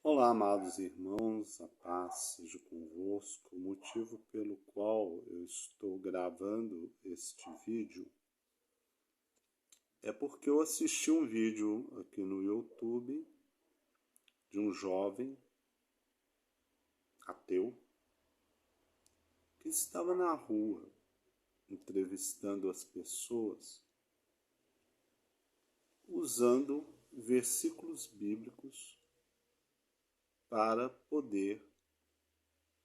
Olá, amados irmãos, a paz seja convosco. O motivo pelo qual eu estou gravando este vídeo é porque eu assisti um vídeo aqui no YouTube de um jovem ateu que estava na rua entrevistando as pessoas usando versículos bíblicos para poder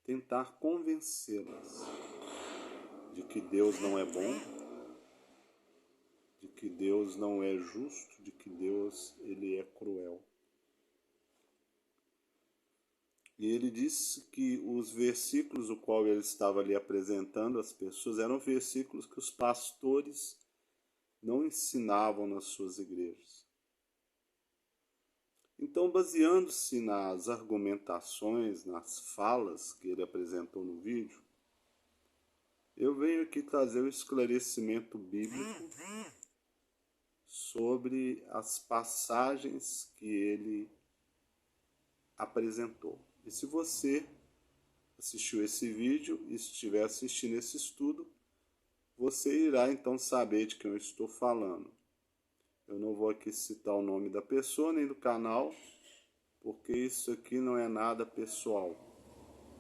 tentar convencê-las de que Deus não é bom, de que Deus não é justo, de que Deus ele é cruel. E ele disse que os versículos o qual ele estava ali apresentando às pessoas eram versículos que os pastores não ensinavam nas suas igrejas. Então, baseando-se nas argumentações, nas falas que ele apresentou no vídeo, eu venho aqui trazer o esclarecimento bíblico sobre as passagens que ele apresentou. E se você assistiu esse vídeo e estiver assistindo esse estudo, você irá então saber de quem eu estou falando. Eu não vou aqui citar o nome da pessoa nem do canal, porque isso aqui não é nada pessoal.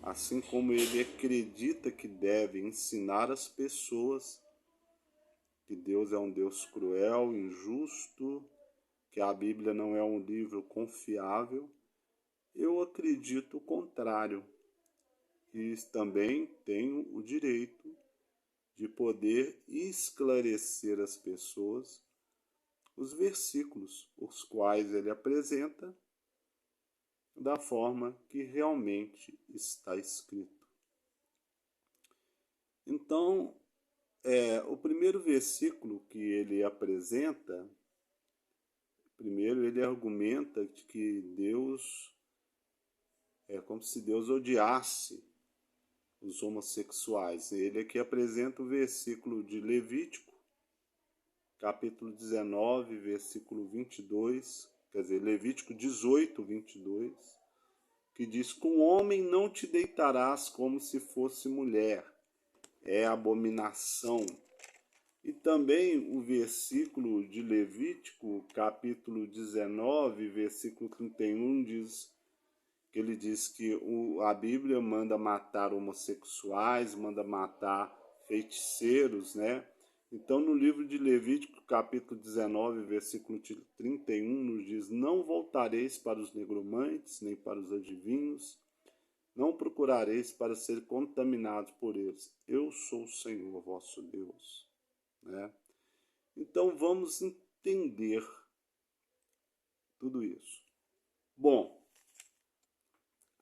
Assim como ele acredita que deve ensinar as pessoas que Deus é um Deus cruel, injusto, que a Bíblia não é um livro confiável, eu acredito o contrário. E também tenho o direito de poder esclarecer às pessoas os versículos, os quais ele apresenta da forma que realmente está escrito. Então, o primeiro versículo que ele apresenta, primeiro ele argumenta de que Deus é como se Deus odiasse os homossexuais. Ele aqui apresenta o versículo de Levítico, capítulo 19, versículo 22, quer dizer, Levítico 18, 22, que diz: com homem não te deitarás como se fosse mulher, é abominação. E também o versículo de Levítico, capítulo 19, versículo 31, diz que ele diz que a Bíblia manda matar homossexuais, manda matar feiticeiros, né? Então, no livro de Levítico, capítulo 19, versículo 31, nos diz: não voltareis para os negromantes, nem para os adivinhos, não procurareis para ser contaminados por eles. Eu sou o Senhor, vosso Deus. Né? Então, vamos entender tudo isso. Bom,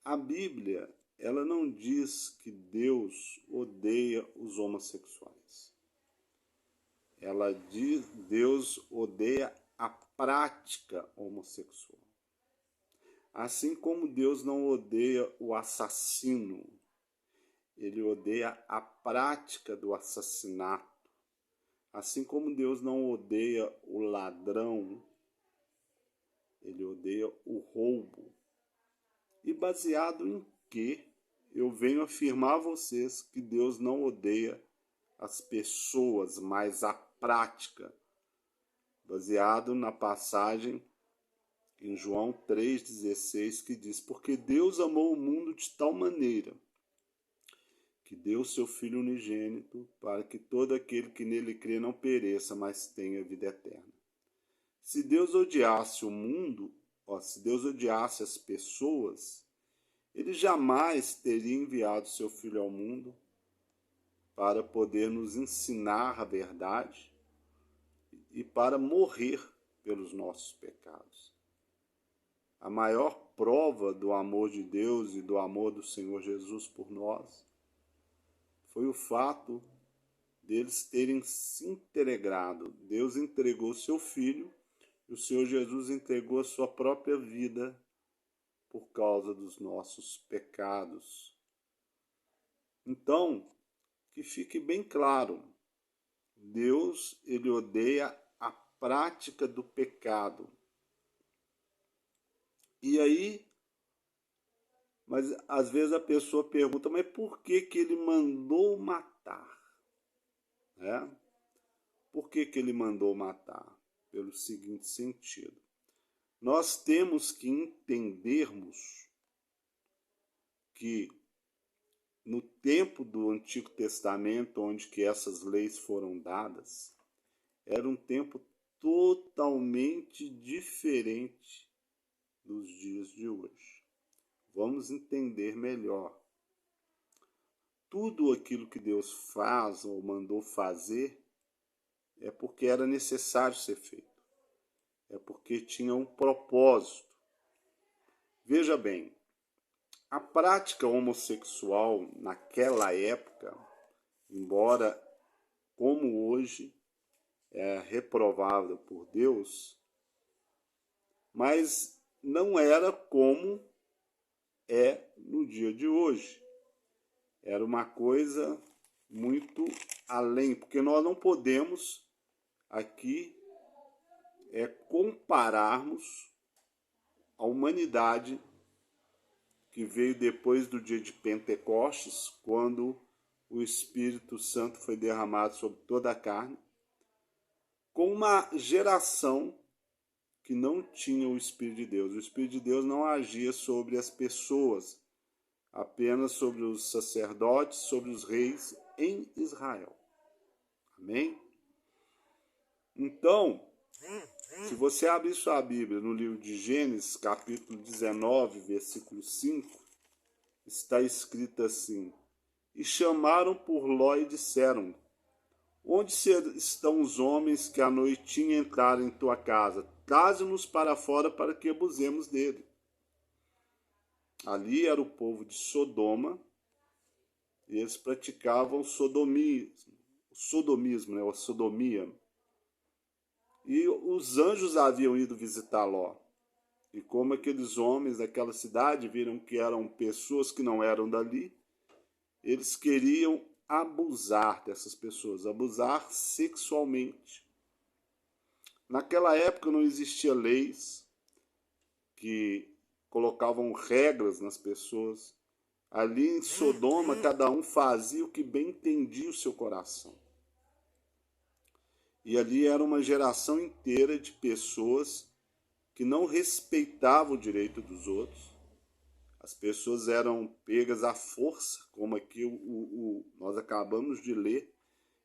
a Bíblia, ela não diz que Deus odeia os homossexuais. Ela diz que Deus odeia a prática homossexual. Assim como Deus não odeia o assassino, ele odeia a prática do assassinato. Assim como Deus não odeia o ladrão, ele odeia o roubo. E baseado em que eu venho afirmar a vocês que Deus não odeia as pessoas, mas a prática, baseado na passagem em João 3,16, que diz: porque Deus amou o mundo de tal maneira que deu seu Filho unigênito para que todo aquele que nele crê não pereça, mas tenha vida eterna. Se Deus odiasse o mundo, se Deus odiasse as pessoas, ele jamais teria enviado seu Filho ao mundo para poder nos ensinar a verdade e para morrer pelos nossos pecados. A maior prova do amor de Deus e do amor do Senhor Jesus por nós foi o fato deles terem se integrado. Deus entregou seu Filho e o Senhor Jesus entregou a sua própria vida por causa dos nossos pecados. Então, que fique bem claro, Deus, ele odeia a prática do pecado. E aí, Mas às vezes a pessoa pergunta, mas por que que ele mandou matar? Né? Por que que ele mandou matar? Pelo seguinte sentido. Nós temos que entendermos que no tempo do Antigo Testamento, onde que essas leis foram dadas, era um tempo totalmente diferente dos dias de hoje. Vamos entender melhor. Tudo aquilo que Deus faz ou mandou fazer é porque era necessário ser feito. É porque tinha um propósito. Veja bem, a prática homossexual naquela época, embora como hoje é reprovável por Deus, mas não era como é no dia de hoje. Era uma coisa muito além, porque nós não podemos aqui compararmos a humanidade que veio depois do dia de Pentecostes, quando o Espírito Santo foi derramado sobre toda a carne, com uma geração que não tinha o Espírito de Deus. O Espírito de Deus não agia sobre as pessoas, apenas sobre os sacerdotes, sobre os reis em Israel. Amém? Então, se você abrir sua Bíblia no livro de Gênesis, capítulo 19, versículo 5, está escrito assim: E chamaram por Ló e disseram: Onde estão os homens que à noitinha entraram em tua casa? Traze-nos para fora para que abusemos dele. Ali era o povo de Sodoma, e eles praticavam sodomismo, né, ou sodomia. E os anjos haviam ido visitar Ló. E como aqueles homens daquela cidade viram que eram pessoas que não eram dali, eles queriam abusar dessas pessoas, abusar sexualmente. Naquela época não existia leis que colocavam regras nas pessoas. Ali em Sodoma, cada um fazia o que bem entendia o seu coração. E ali era uma geração inteira de pessoas que não respeitavam o direito dos outros. As pessoas eram pegas à força, como aqui nós acabamos de ler.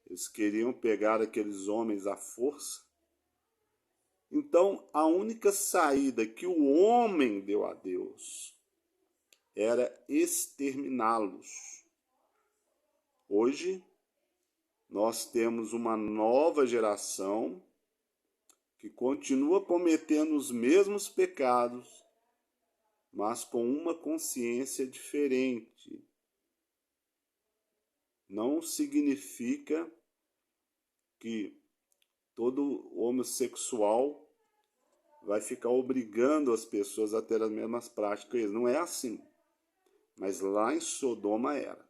Eles queriam pegar aqueles homens à força. Então, a única saída que o homem deu a Deus era exterminá-los. Hoje, nós temos uma nova geração que continua cometendo os mesmos pecados, mas com uma consciência diferente. Não significa que todo homossexual vai ficar obrigando as pessoas a ter as mesmas práticas. Não é assim. Mas lá em Sodoma era.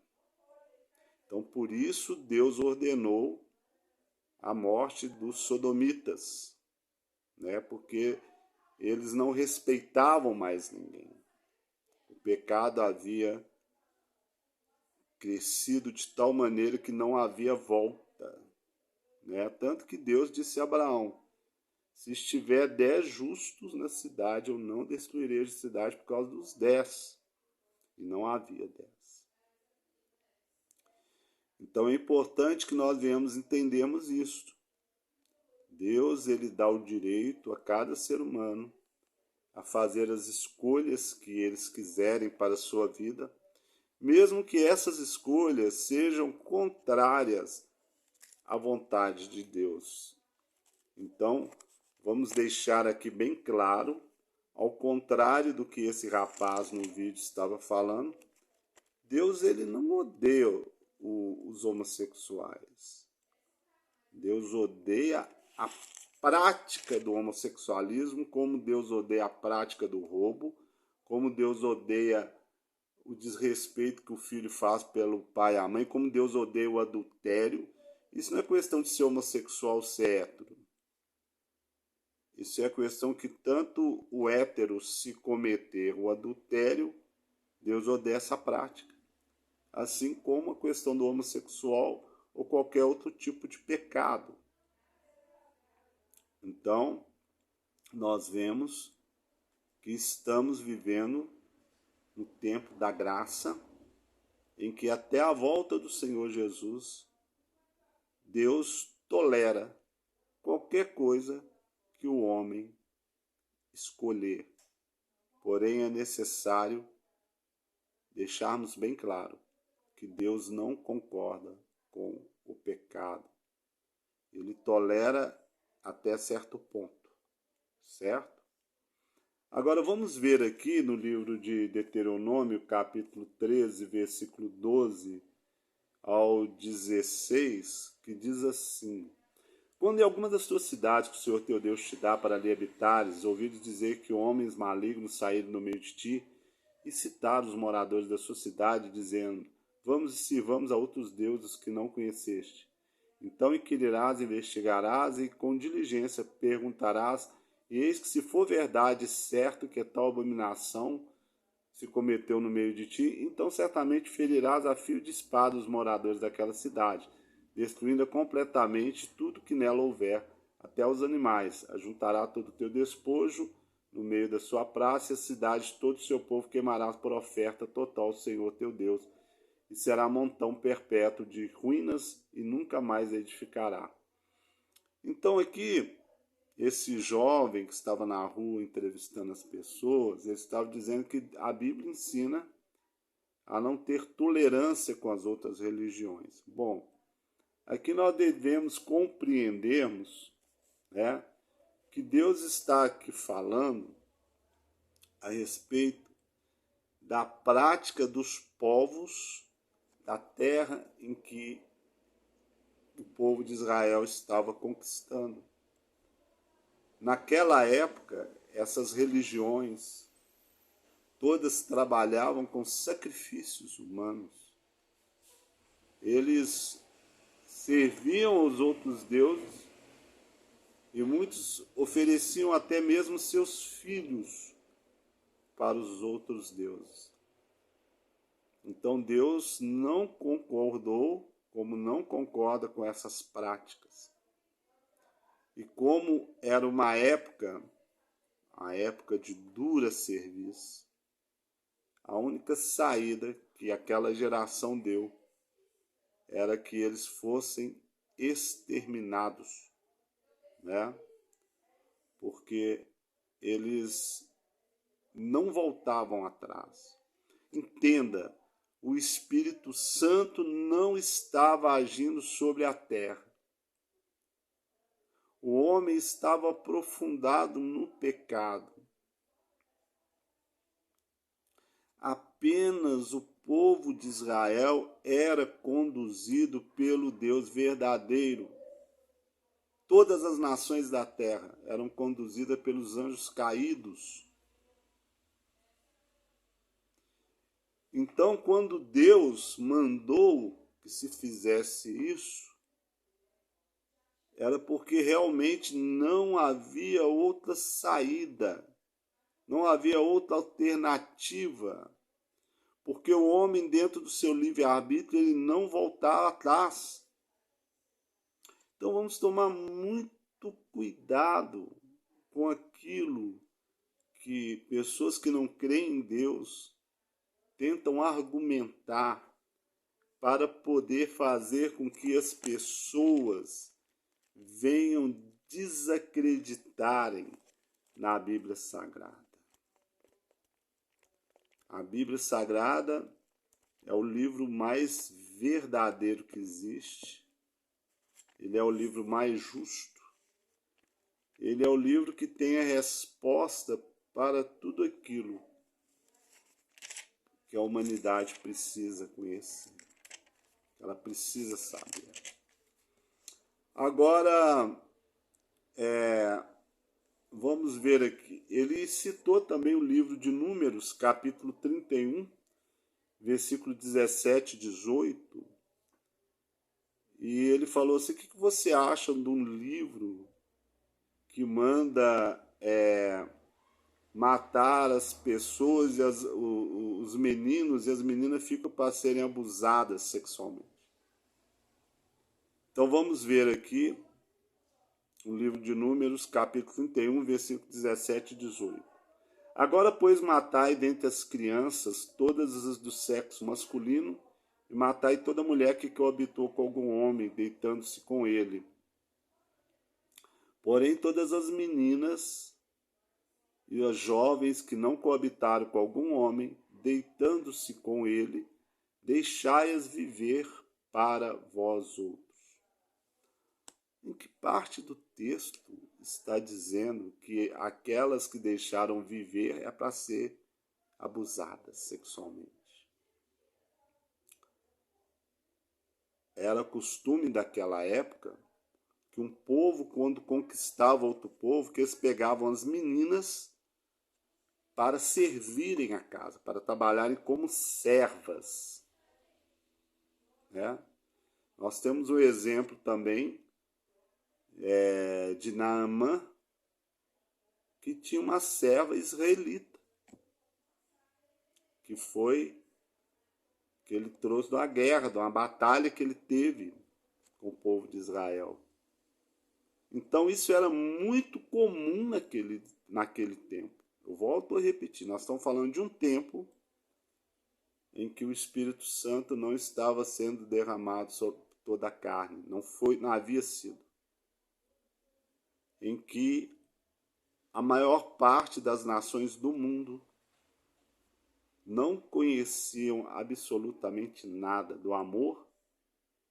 Então, por isso, Deus ordenou a morte dos sodomitas, né? Porque eles não respeitavam mais ninguém. O pecado havia crescido de tal maneira que não havia volta, né? Tanto que Deus disse a Abraão: se estiver 10 justos na cidade, eu não destruirei a cidade por causa dos 10. E não havia 10. Então é importante que nós venhamos entendermos isto. Deus, ele dá o direito a cada ser humano a fazer as escolhas que eles quiserem para a sua vida, mesmo que essas escolhas sejam contrárias à vontade de Deus. Então, vamos deixar aqui bem claro, ao contrário do que esse rapaz no vídeo estava falando, Deus, ele não odeia os homossexuais. Deus odeia a prática do homossexualismo, como Deus odeia a prática do roubo, como Deus odeia o desrespeito que o filho faz pelo pai e a mãe, como Deus odeia o adultério. Isso não é questão de ser homossexual ou ser hétero. Isso é questão que tanto o hétero, se cometer o adultério, Deus odeia essa prática. Assim como a questão do homossexual ou qualquer outro tipo de pecado. Então, nós vemos que estamos vivendo no tempo da graça, em que até a volta do Senhor Jesus, Deus tolera qualquer coisa que o homem escolher. Porém, é necessário deixarmos bem claro que Deus não concorda com o pecado. Ele tolera até certo ponto, certo? Agora vamos ver aqui no livro de Deuteronômio, capítulo 13, versículo 12 ao 16, que diz assim: Quando em alguma das tuas cidades que o Senhor teu Deus te dá para ali habitares, ouvires dizer que homens malignos saíram no meio de ti, e citar os moradores da sua cidade, dizendo: Vamos e sirvamos a outros deuses que não conheceste. Então inquirirás, investigarás e com diligência perguntarás, e eis que se for verdade certo que tal abominação se cometeu no meio de ti, então certamente ferirás a fio de espada os moradores daquela cidade, destruindo completamente tudo que nela houver, até os animais. Ajuntará todo o teu despojo no meio da sua praça, e a cidade todo o seu povo queimarás por oferta total ao Senhor teu Deus, e será montão perpétuo de ruínas e nunca mais edificará. Então aqui, esse jovem que estava na rua entrevistando as pessoas, ele estava dizendo que a Bíblia ensina a não ter tolerância com as outras religiões. Bom, aqui nós devemos compreendermos, né, que Deus está aqui falando a respeito da prática dos povos da terra em que o povo de Israel estava conquistando. Naquela época, essas religiões todas trabalhavam com sacrifícios humanos. Eles serviam aos outros deuses e muitos ofereciam até mesmo seus filhos para os outros deuses. Então Deus não concordou, como não concorda com essas práticas. E como era uma época, a época de dura serviço, a única saída que aquela geração deu era que eles fossem exterminados, né? Porque eles não voltavam atrás. Entenda, o Espírito Santo não estava agindo sobre a terra. O homem estava aprofundado no pecado. Apenas o povo de Israel era conduzido pelo Deus verdadeiro. Todas as nações da terra eram conduzidas pelos anjos caídos. Então, quando Deus mandou que se fizesse isso, era porque realmente não havia outra saída, não havia outra alternativa, porque o homem, dentro do seu livre-arbítrio, ele não voltava atrás. Então vamos tomar muito cuidado com aquilo que pessoas que não creem em Deus tentam argumentar para poder fazer com que as pessoas venham desacreditarem na Bíblia Sagrada. A Bíblia Sagrada é o livro mais verdadeiro que existe. Ele é o livro mais justo. Ele é o livro que tem a resposta para tudo aquilo que a humanidade precisa conhecer. Ela precisa saber. Agora, vamos ver aqui. Ele citou também o livro de Números, capítulo 31, versículo 17 e 18. E ele falou assim: o que você acha de um livro que manda matar as pessoas e os os meninos e as meninas ficam para serem abusadas sexualmente. Então vamos ver aqui o livro de Números, capítulo 31, versículo 17 e 18. Agora, pois, matai dentre as crianças todas as do sexo masculino, e matai toda mulher que coabitou com algum homem, deitando-se com ele. Porém, todas as meninas e as jovens que não coabitaram com algum homem, deitando-se com ele, deixai-as viver para vós outros. Em que parte do texto está dizendo que aquelas que deixaram viver é para ser abusadas sexualmente? Era costume daquela época que um povo, quando conquistava outro povo, que eles pegavam as meninas para servirem a casa, para trabalharem como servas. Né? Nós temos o exemplo também de Naamã, que tinha uma serva israelita, que ele trouxe de uma guerra, de uma batalha que ele teve com o povo de Israel. Então isso era muito comum naquele tempo. Eu volto a repetir, nós estamos falando de um tempo em que o Espírito Santo não estava sendo derramado sobre toda a carne, não havia sido. Em que a maior parte das nações do mundo não conheciam absolutamente nada do amor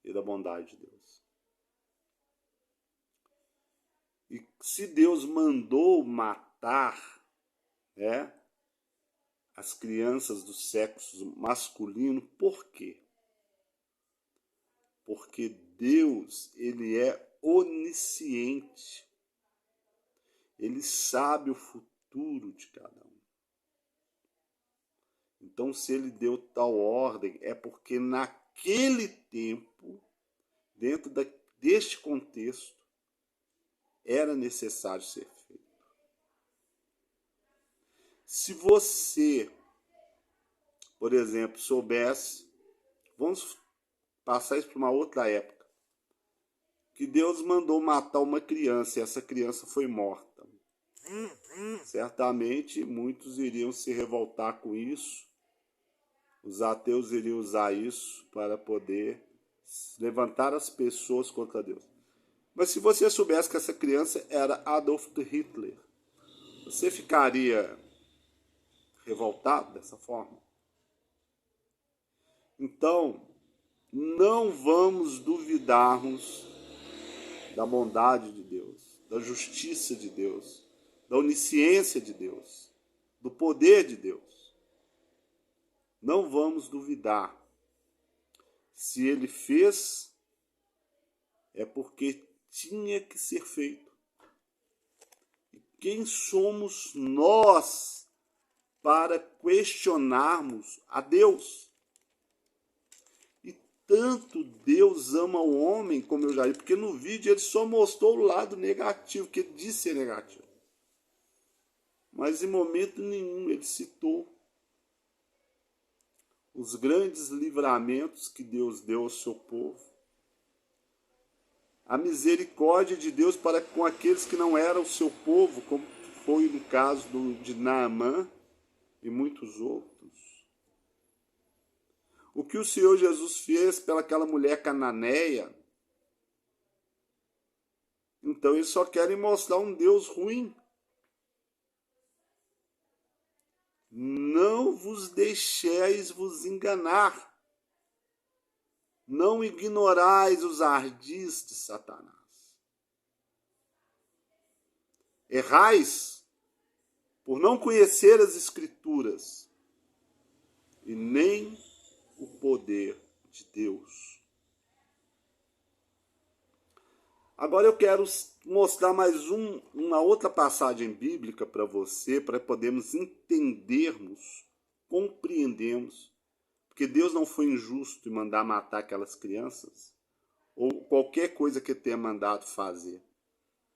e da bondade de Deus. E se Deus mandou matar, as crianças do sexo masculino, por quê? Porque Deus, ele é onisciente. Ele sabe o futuro de cada um. Então, se ele deu tal ordem, é porque naquele tempo, dentro deste contexto, era necessário ser feito. Se você, por exemplo, soubesse, vamos passar isso para uma outra época, que Deus mandou matar uma criança e essa criança foi morta. Certamente muitos iriam se revoltar com isso. Os ateus iriam usar isso para poder levantar as pessoas contra Deus. Mas se você soubesse que essa criança era Adolf Hitler, você ficaria revoltado dessa forma? Então, não vamos duvidarmos da bondade de Deus, da justiça de Deus, da onisciência de Deus, do poder de Deus. Não vamos duvidar. Se ele fez, é porque tinha que ser feito. E quem somos nós para questionarmos a Deus? E tanto Deus ama o homem, como eu já disse, porque no vídeo ele só mostrou o lado negativo, que ele disse ser negativo. Mas em momento nenhum ele citou os grandes livramentos que Deus deu ao seu povo, a misericórdia de Deus para com aqueles que não eram o seu povo, como foi no caso de Naamã e muitos outros. O que o Senhor Jesus fez pelaquela mulher cananeia, então eles só querem mostrar um Deus ruim. Não vos deixeis vos enganar. Não ignorais os ardis de Satanás. Errais por não conhecer as Escrituras e nem o poder de Deus. Agora eu quero mostrar mais uma outra passagem bíblica para você, para podermos entendermos, compreendermos, porque Deus não foi injusto em mandar matar aquelas crianças, ou qualquer coisa que ele tenha mandado fazer.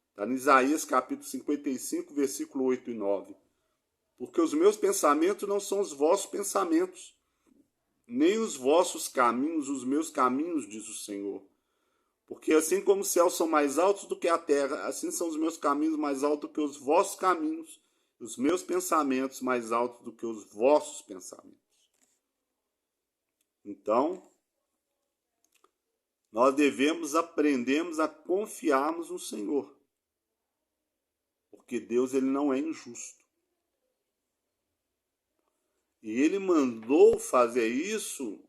Está em Isaías capítulo 55, versículo 8 e 9. porque os meus pensamentos não são os vossos pensamentos, nem os vossos caminhos, os meus caminhos, diz o Senhor. Porque assim como os céus são mais altos do que a terra, assim são os meus caminhos mais altos do que os vossos caminhos, os meus pensamentos mais altos do que os vossos pensamentos. Então, nós devemos aprendermos a confiarmos no Senhor. Porque Deus ele não é injusto. E ele mandou fazer isso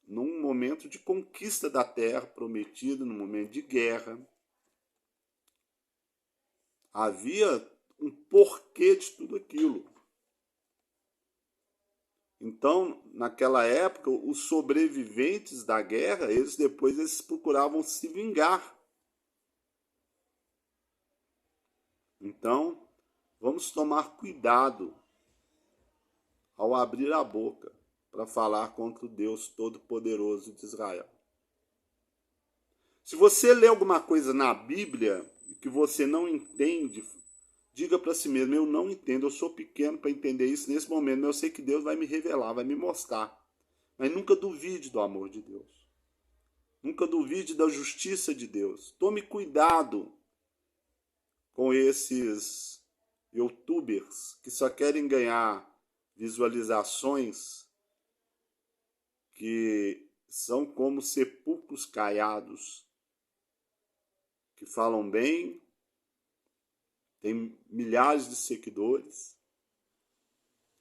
num momento de conquista da terra prometida, num momento de guerra. Havia um porquê de tudo aquilo. Então, naquela época, os sobreviventes da guerra, eles procuravam se vingar. Então, vamos tomar cuidado ao abrir a boca para falar contra o Deus Todo-Poderoso de Israel. Se você lê alguma coisa na Bíblia que você não entende, diga para si mesmo, eu não entendo, eu sou pequeno para entender isso nesse momento, mas eu sei que Deus vai me revelar, vai me mostrar. Mas nunca duvide do amor de Deus. Nunca duvide da justiça de Deus. Tome cuidado com esses youtubers que só querem ganhar visualizações, que são como sepulcros caiados, que falam bem, tem milhares de seguidores,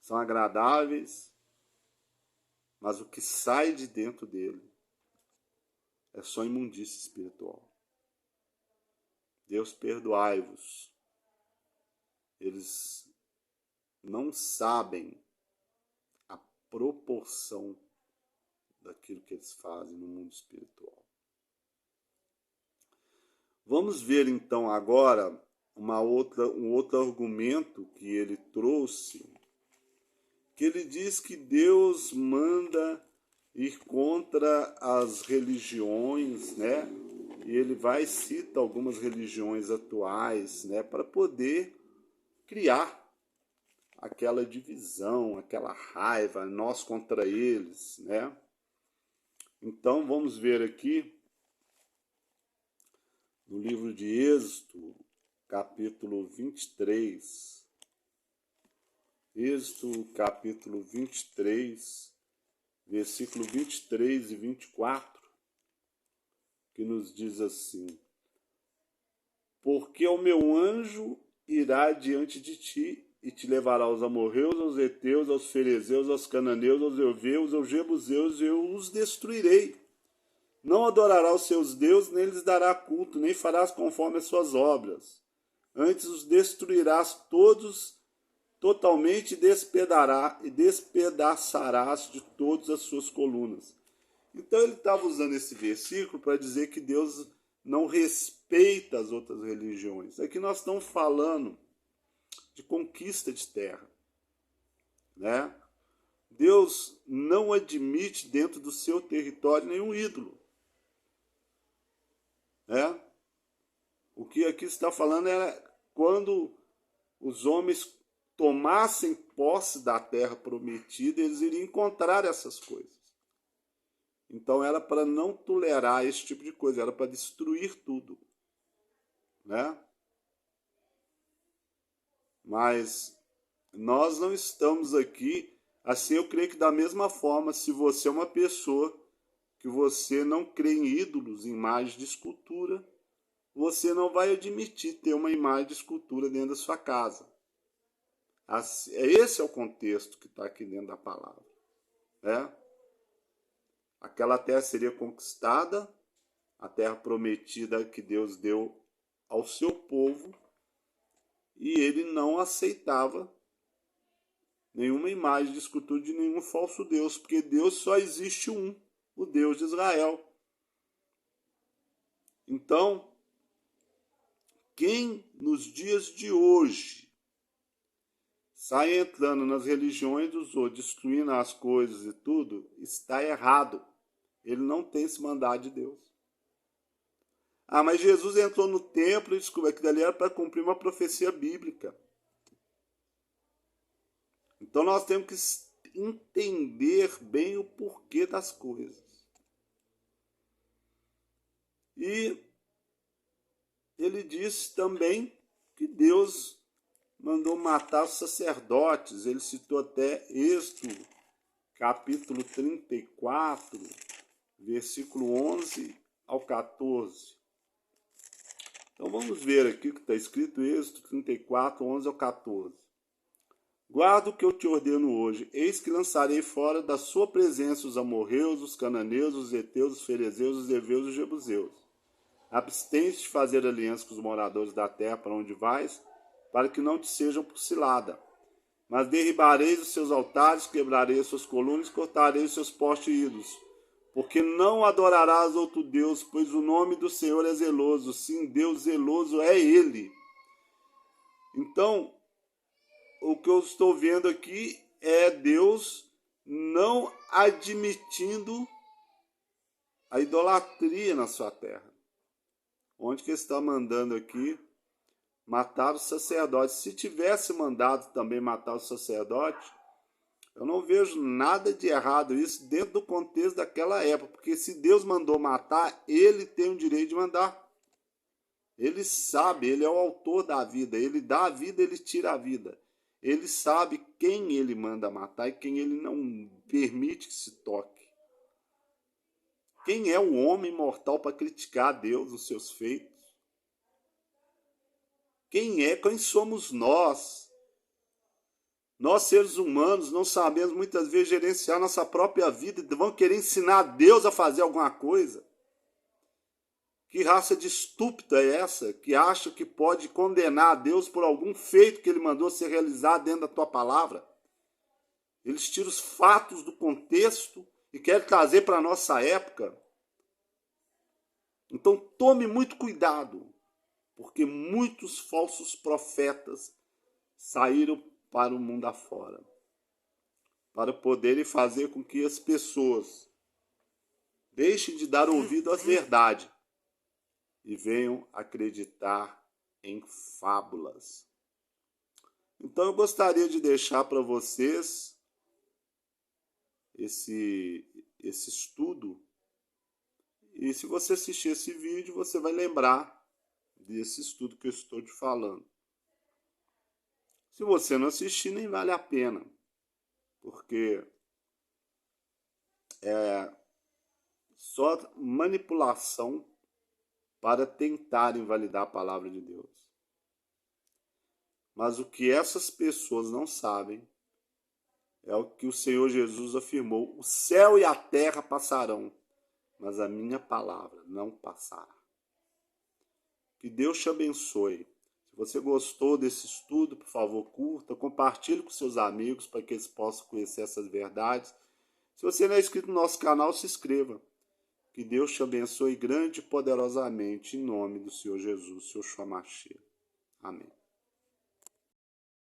são agradáveis, mas o que sai de dentro dele é só imundícia espiritual. Deus perdoai-vos. Eles não sabem a proporção daquilo que eles fazem no mundo espiritual. Vamos ver então agora um outro argumento que ele trouxe, que ele diz que Deus manda ir contra as religiões, né? E ele vai citar algumas religiões atuais, né, para poder criar aquela divisão, aquela raiva, nós contra eles, né? Então vamos ver aqui no livro de Êxodo, capítulo 23. Êxodo, capítulo 23, versículo 23 e 24, que nos diz assim: porque o meu anjo irá diante de ti e te levará aos amorreus, aos heteus, aos ferezeus, aos cananeus, aos euveus, aos jebuseus, e eu os destruirei. Não adorará os seus deuses, nem lhes dará culto, nem farás conforme as suas obras. Antes os destruirás todos totalmente e despedaçarás de todas as suas colunas. Então ele estava usando esse versículo para dizer que Deus não respeita as outras religiões. Aqui nós estamos falando de conquista de terra, né? Deus não admite dentro do seu território nenhum ídolo, né? O que aqui está falando era quando os homens tomassem posse da terra prometida, eles iriam encontrar essas coisas. Então era para não tolerar esse tipo de coisa, era para destruir tudo, né? Mas nós não estamos aqui, assim eu creio que da mesma forma, se você é uma pessoa que você não crê em ídolos, em imagens de escultura, você não vai admitir ter uma imagem de escultura dentro da sua casa. Esse é o contexto que está aqui dentro da palavra, né? Aquela terra seria conquistada, a terra prometida que Deus deu ao seu povo, e ele não aceitava nenhuma imagem de escultura de nenhum falso Deus, porque Deus só existe um, o Deus de Israel. Então, quem nos dias de hoje sai entrando nas religiões dos outros, destruindo as coisas e tudo, está errado. Ele não tem esse mandado de Deus. Ah, mas Jesus entrou no templo e descobriu que dali era para cumprir uma profecia bíblica. Então nós temos que entender bem o porquê das coisas. E ele disse também que Deus mandou matar os sacerdotes. Ele citou até Êxodo, capítulo 34, versículo 11 ao 14. Então vamos ver aqui o que está escrito, Êxodo 34, 11 ao 14. Guarda o que eu te ordeno hoje, eis que lançarei fora da sua presença os amorreus, os cananeus, os heteus, os ferezeus, os heveus e os jebuseus. Abstens de fazer aliança com os moradores da terra para onde vais, para que não te sejam por cilada. Mas derribareis os seus altares, quebrarei as suas colunas, cortarei os seus postes ídolos. Porque não adorarás outro Deus, pois o nome do Senhor é zeloso. Sim, Deus zeloso é Ele. Então, o que eu estou vendo aqui é Deus não admitindo a idolatria na sua terra. Onde que está mandando aqui matar os sacerdotes? Se tivesse mandado também matar os sacerdotes, eu não vejo nada de errado isso dentro do contexto daquela época, porque se Deus mandou matar, Ele tem o direito de mandar. Ele sabe, Ele é o autor da vida, Ele dá a vida, Ele tira a vida. Ele sabe quem Ele manda matar e quem Ele não permite que se toque. Quem é o homem mortal para criticar a Deus, os seus feitos? Quem somos nós? Nós, seres humanos, não sabemos muitas vezes gerenciar nossa própria vida e vamos querer ensinar a Deus a fazer alguma coisa. Que raça de estúpida é essa que acha que pode condenar a Deus por algum feito que Ele mandou ser realizado dentro da tua palavra? Eles tiram os fatos do contexto e querem trazer para a nossa época. Então tome muito cuidado, porque muitos falsos profetas saíram para o mundo afora, para poderem fazer com que as pessoas deixem de dar ouvido à verdade e venham acreditar em fábulas. Então eu gostaria de deixar para vocês esse estudo, e se você assistir esse vídeo, você vai lembrar desse estudo que eu estou te falando. Se você não assistir, nem vale a pena, porque é só manipulação para tentar invalidar a palavra de Deus. Mas o que essas pessoas não sabem é o que o Senhor Jesus afirmou: o céu e a terra passarão, mas a minha palavra não passará. Que Deus te abençoe. Se você gostou desse estudo, por favor, curta, compartilhe com seus amigos para que eles possam conhecer essas verdades. Se você não é inscrito no nosso canal, se inscreva. Que Deus te abençoe grande e poderosamente, em nome do Senhor Jesus, seu Yeshua Mashiach. Amém.